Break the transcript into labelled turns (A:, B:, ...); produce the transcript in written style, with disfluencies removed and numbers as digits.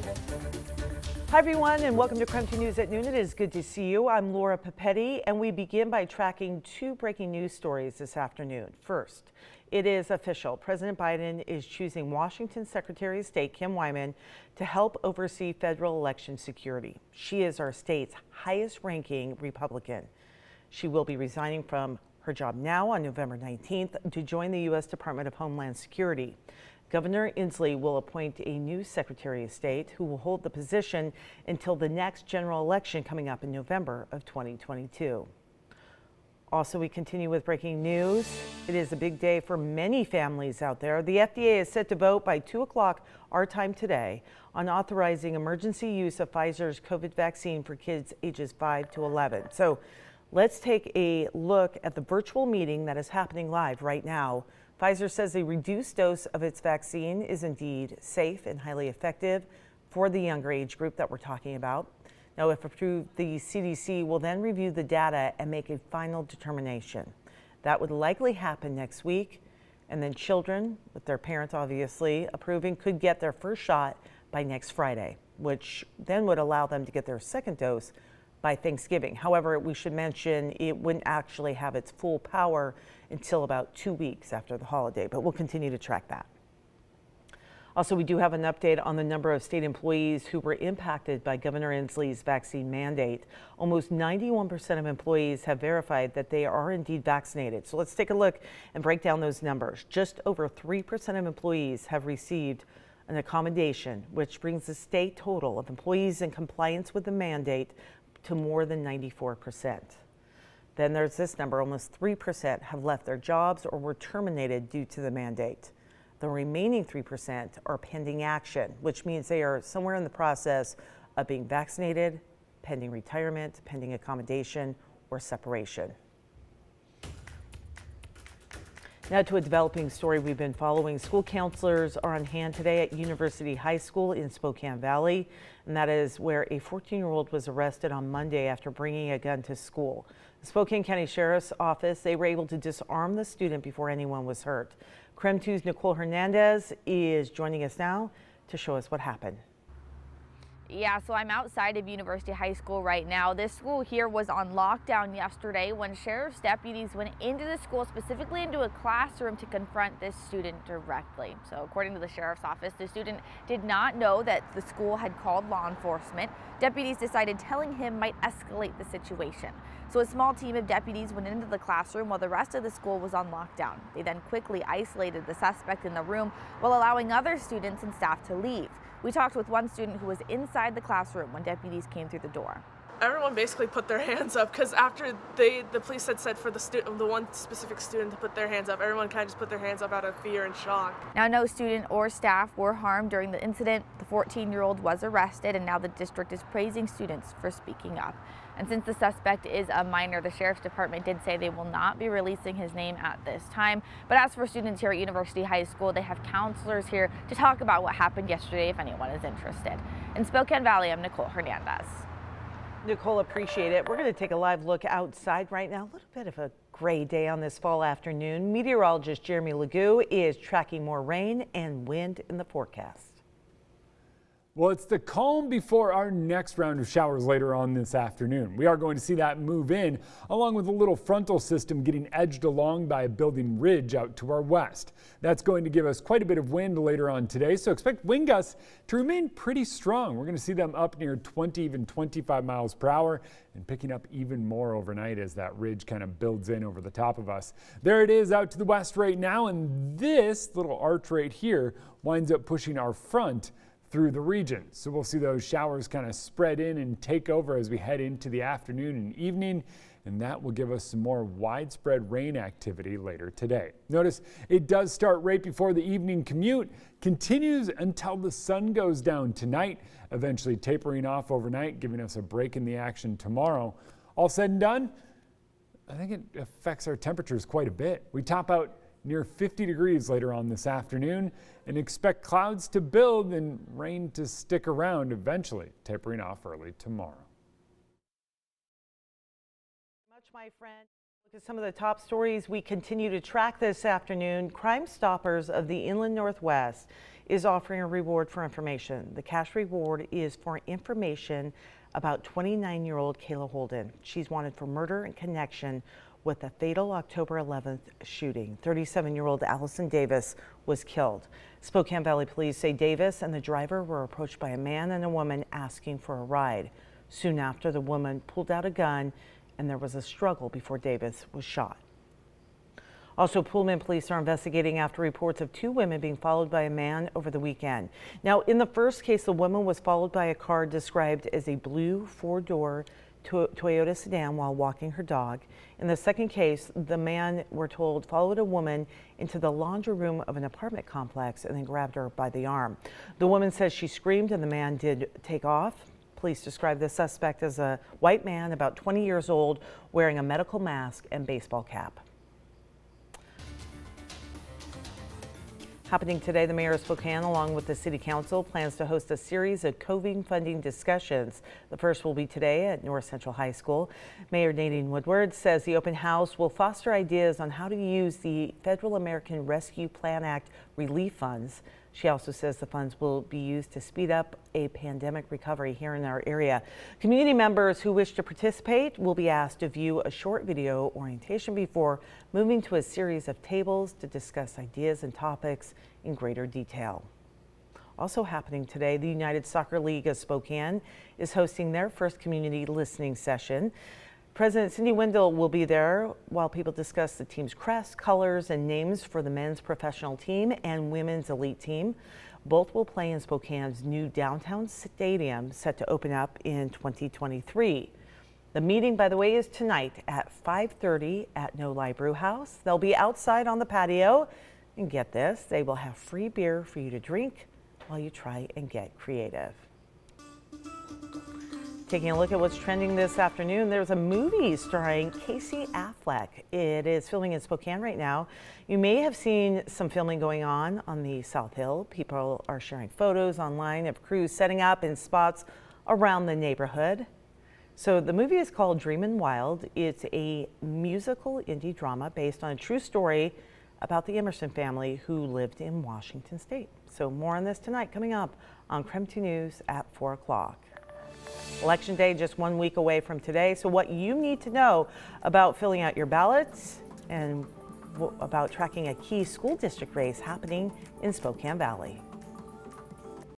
A: Hi everyone, and welcome to KREM 2 News at noon. It is good to see you. I'm Laura Papetti, and we begin by tracking two breaking news stories this afternoon. First, it is official. President Biden is choosing Washington Secretary of State Kim Wyman to help oversee federal election security. She is our state's highest-ranking Republican. She will be resigning from her job now on November 19th to join the U.S. Department of Homeland Security. Governor Inslee will appoint a new Secretary of State who will hold the position until the next general election coming up in November of 2022. Also, we continue with breaking news. It is a big day for many families out there. The FDA is set to vote by 2 o'clock our time today on authorizing emergency use of Pfizer's COVID vaccine for kids ages 5 to 11. So let's take a look at the virtual meeting that is happening live right now. Pfizer says a reduced dose of its vaccine is indeed safe and highly effective for the younger age group that we're talking about. Now, if approved, the CDC will then review the data and make a final determination. That would likely happen next week, and then children, with their parents obviously approving, could get their first shot by next Friday, which then would allow them to get their second dose by Thanksgiving. However, we should mention it wouldn't actually have its full power until about 2 weeks after the holiday, but we'll continue to track that. Also, we do have an update on the number of state employees who were impacted by Governor Inslee's vaccine mandate. Almost 91% of employees have verified that they are indeed vaccinated. So let's take a look and break down those numbers. Just over 3% of employees have received an accommodation, which brings the state total of employees in compliance with the mandate to more than 94%. Then there's this number, almost 3% have left their jobs or were terminated due to the mandate. The remaining 3% are pending action, which means they are somewhere in the process of being vaccinated, pending retirement, pending accommodation, or separation. Now to a developing story we've been following. School counselors are on hand today at University High School in Spokane Valley, and that is where a 14-year-old was arrested on Monday after bringing a gun to school. The Spokane County Sheriff's Office, they were able to disarm the student before anyone was hurt. KREM 2's Nicole Hernandez is joining us now to show us what happened.
B: Yeah, so I'm outside of University High School right now. This school here was on lockdown yesterday when sheriff's deputies went into the school, specifically into a classroom, to confront this student directly. So according to the sheriff's office, the student did not know that the school had called law enforcement. Deputies decided telling him might escalate the situation. So a small team of deputies went into the classroom while the rest of the school was on lockdown. They then quickly isolated the suspect in the room while allowing other students and staff to leave. We talked with one student who was inside the classroom when deputies came through the door.
C: Everyone basically put their hands up because after the police had said for the one specific student to put their hands up, everyone kind of just put their hands up out of fear and shock.
B: Now, no student or staff were harmed during the incident. The 14-year-old was arrested, and now the district is praising students for speaking up. And since the suspect is a minor, the sheriff's department did say they will not be releasing his name at this time. But as for students here at University High School, they have counselors here to talk about what happened yesterday if anyone is interested. In Spokane Valley, I'm Nicole Hernandez.
A: Nicole, appreciate it. We're going to take a live look outside right now. A little bit of a gray day on this fall afternoon. Meteorologist Jeremy Legoo is tracking more rain and wind in the forecast.
D: Well, it's the calm before our next round of showers later on this afternoon. We are going to see that move in, along with a little frontal system getting edged along by a building ridge out to our west. That's going to give us quite a bit of wind later on today, so expect wind gusts to remain pretty strong. We're going to see them up near 20, even 25 miles per hour, and picking up even more overnight as that ridge kind of builds in over the top of us. There it is out to the west right now, and this little arch right here winds up pushing our front through the region. So we'll see those showers kind of spread in and take over as we head into the afternoon and evening, and that will give us some more widespread rain activity later today. Notice it does start right before the evening commute, continues until the sun goes down tonight, eventually tapering off overnight, giving us a break in the action tomorrow. All said and done, I think it affects our temperatures quite a bit. We top out near 50 degrees later on this afternoon and expect clouds to build and rain to stick around, eventually tapering off early tomorrow.
A: My friend, look at some of the top stories we continue to track this afternoon. Crime Stoppers of the Inland Northwest is offering a reward for information. The cash reward is for information about 29-year-old Kayla Holden. She's wanted for murder in connection with the fatal October 11th shooting. 37-year-old Allison Davis was killed. Spokane Valley police say Davis and the driver were approached by a man and a woman asking for a ride. Soon after, the woman pulled out a gun and there was a struggle before Davis was shot. Also, Pullman police are investigating after reports of two women being followed by a man over the weekend. Now, in the first case, the woman was followed by a car described as a blue four-door Toyota sedan while walking her dog. In the second case, the man, we're told, followed a woman into the laundry room of an apartment complex and then grabbed her by the arm. The woman says she screamed and the man did take off. Police describe the suspect as a white man, about 20 years old, wearing a medical mask and baseball cap. Happening today, the mayor of Spokane, along with the city council, plans to host a series of COVID funding discussions. The first will be today at North Central High School. Mayor Nadine Woodward says the open house will foster ideas on how to use the Federal American Rescue Plan Act relief funds. She also says the funds will be used to speed up a pandemic recovery here in our area. Community members who wish to participate will be asked to view a short video orientation before moving to a series of tables to discuss ideas and topics in greater detail. Also happening today, the United Soccer League of Spokane is hosting their first community listening session. President Cindy Wendell will be there while people discuss the team's crest, colors, and names for the men's professional team and women's elite team. Both will play in Spokane's new downtown stadium set to open up in 2023. The meeting, by the way, is tonight at 5:30 at No Lie Brew House. They'll be outside on the patio, and get this, they will have free beer for you to drink while you try and get creative. Taking a look at what's trending this afternoon, there's a movie starring Casey Affleck. It is filming in Spokane right now. You may have seen some filming going on the South Hill. People are sharing photos online of crews setting up in spots around the neighborhood. So the movie is called Dreamin' Wild. It's a musical indie drama based on a true story about the Emerson family who lived in Washington State. So more on this tonight coming up on KREM 2 News at 4 o'clock. Election day just 1 week away from today. So what you need to know about filling out your ballots and about tracking a key school district race happening in Spokane Valley.